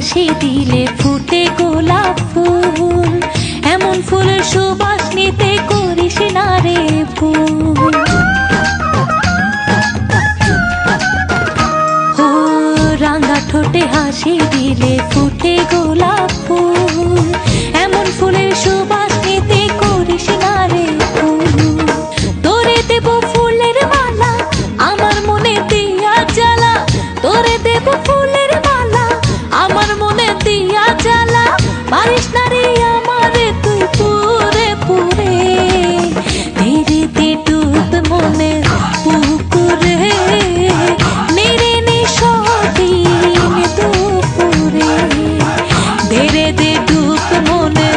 হাসি দিলে ফুটে গোলাপ ফুল, এমন ফুলের সুবাস নিতে করিস না রে ভুল। ও রাঙা ঠোঁটে হাসি দিলে ফুটে গোলাপ ফুল, এমন ফুলের সুবাস নিতে করিস না রে ভুল। তোরে দেব ফুলের মালা, আমার মনে দিয়া জ্বালা, তোরে দেব ফুলের মালা, আমার মনে দিয়া জ্বালা, পারিস না রে আমারে তুই পুরে পুরে। ধীরেতে ডুব মনে পুকুরে, নেড়ে নিশদিন দুপুরে। ধীরে দে ডুব মনে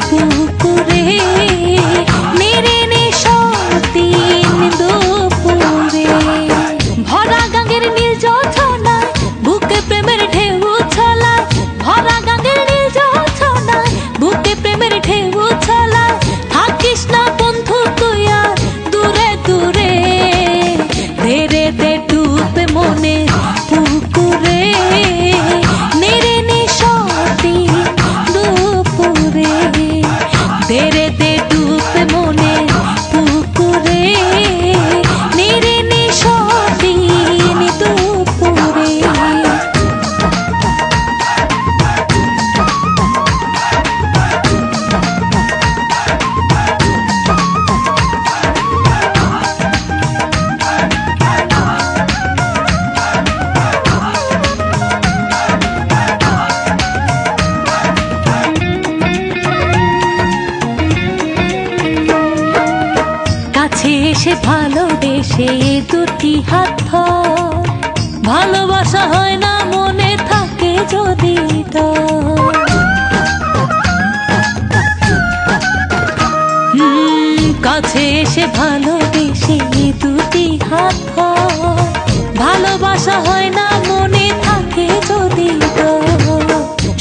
পুকুরে, নেড়ে নিশদিন দুপুরে। ভরা গাঙ্গের নীল জোছনায় বুকে প্রেমের ঢেউ ছলায়, ভরা গাঙ্গের নীল জোছনায় বুকে প্রেমের ঢেউ ছলায়। থাকিস না বন্ধু তুই আর দূরে দূরে, ধীরে দে ডুব মনে পুকুরে, নেড়ে নিশদিন দুপুরে। ধীরে দে ডুব মনে পুকুরে, নেড়ে নিশদিন দুপুরে। কাছে এসে ভালোবেসে দুটি হাত ধর, ভালোবাসা হয় না মনে থাকে যদি ডর। কাছে এসে ভালোবেসে দুটি হাত ধর, ভালোবাসা হয় না মনে থাকে যদি ডর।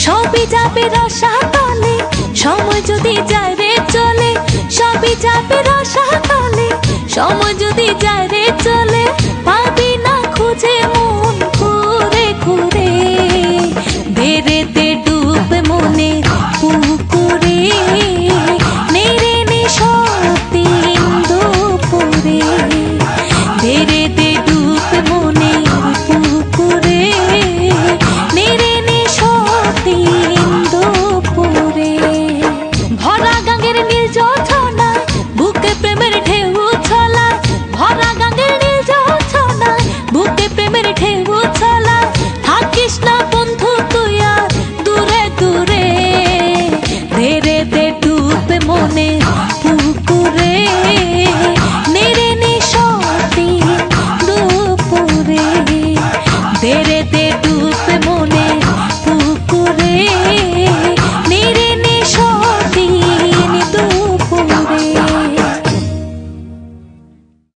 সবই যাবে রসাতলে, সময় যদি যায় রে চলে, সবই যাবে রসাতলে, সময় যদি যায় রে